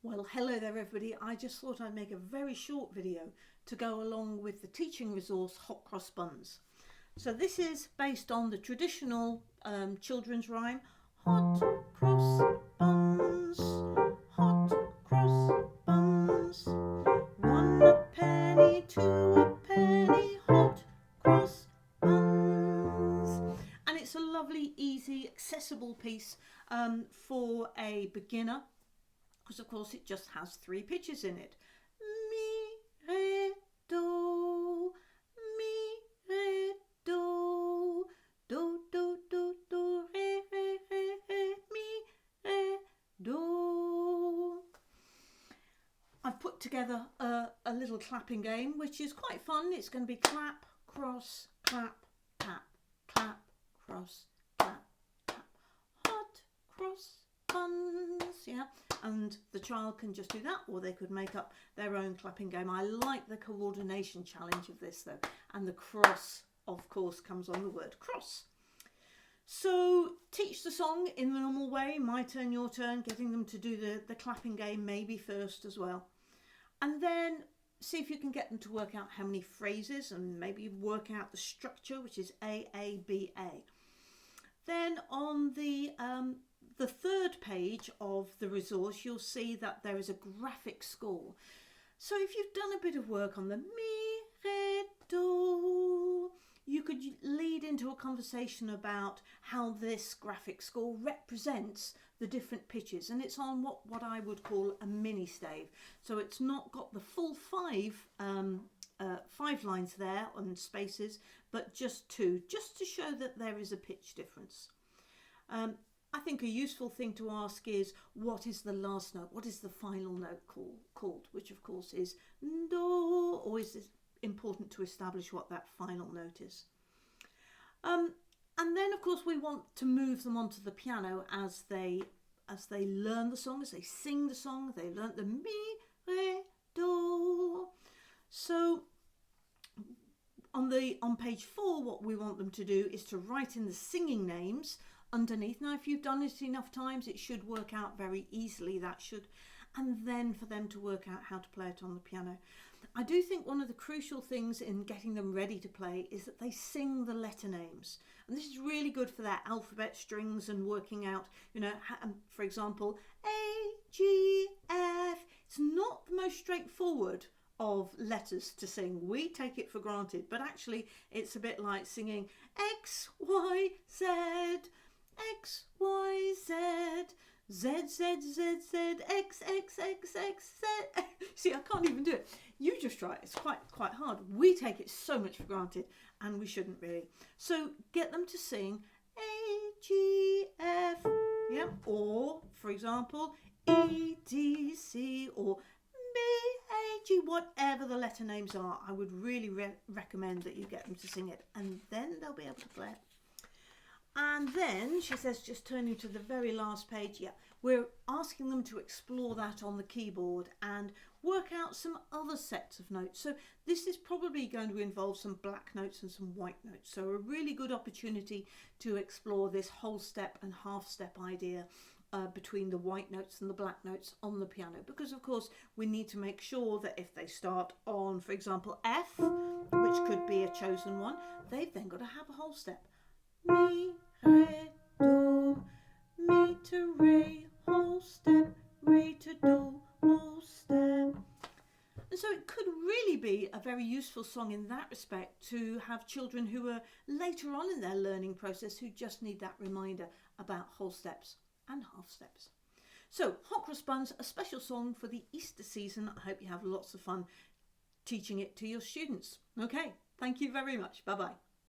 Well, hello there everybody. I just thought I'd make a very short video to go along with the teaching resource Hot Cross Buns. So this is based on the traditional children's rhyme, Hot Cross Buns, Hot Cross Buns, 1 a penny, 2 a penny, Hot Cross Buns. And it's a lovely, easy, accessible piece for a beginner, because of course it just has 3 pitches in it. Mi, re, do, mi, re, do, do, do, do, do, re, re, re, re, mi, re, do. I've put together a little clapping game which is quite fun. It's going to be clap, cross, clap, tap, clap, cross, clap, tap, hot cross buns, yeah, and the child can just do that, or they could make up their own clapping game. I like the coordination challenge of this though, and the cross of course comes on the word cross. So teach the song in the normal way, my turn, your turn, getting them to do the clapping game maybe first as well, and then see if you can get them to work out how many phrases, and maybe work out the structure, which is A, A, B, A. Then on the 3rd page of the resource, you'll see that there is a graphic score. So if you've done a bit of work on the mi, re, do, you could lead into a conversation about how this graphic score represents the different pitches, and it's on what I would call a mini stave. So it's not got the full 5 lines there on spaces, but just 2, just to show that there is a pitch difference. I think a useful thing to ask is, what is the last note? What is the final note called? Which of course is do. Always is important to establish what that final note is. And then of course we want to move them onto the piano as they learn the song, as they sing the song. They learn the mi, re, do. So on page 4, what we want them to do is to write in the singing names underneath. Now if you've done it enough times, it should work out very easily, that should, and then for them to work out how to play it on the piano. I do think one of the crucial things in getting them ready to play is that they sing the letter names, and this is really good for their alphabet strings and working out, you know, for example, A, G, F. It's not the most straightforward of letters to sing. We take it for granted, but actually it's a bit like singing X, Y, Z, X, Y, Z, Z, Z, Z, Z, X, X, X, X, Z. See, I can't even do it. You just try it. It's quite hard. We take it so much for granted, and we shouldn't really. So get them to sing A, G, F, yeah, or for example E, D, C, or B, A, G, whatever the letter names are. I would really recommend that you get them to sing it, and then they'll be able to play it. And then she says, just turning to the very last page, yeah, we're asking them to explore that on the keyboard and work out some other sets of notes. So this is probably going to involve some black notes and some white notes. So a really good opportunity to explore this whole step and half step idea between the white notes and the black notes on the piano, because of course we need to make sure that if they start on, for example, F, which could be a chosen one, they've then got to have a whole step. Mi, re, do, mi to re, whole step, re to do, whole step. And so it could really be a very useful song in that respect to have children who are later on in their learning process who just need that reminder about whole steps and half steps. So Hot Cross Buns, a special song for the Easter season. I hope you have lots of fun teaching it to your students. Okay, thank you very much. Bye bye.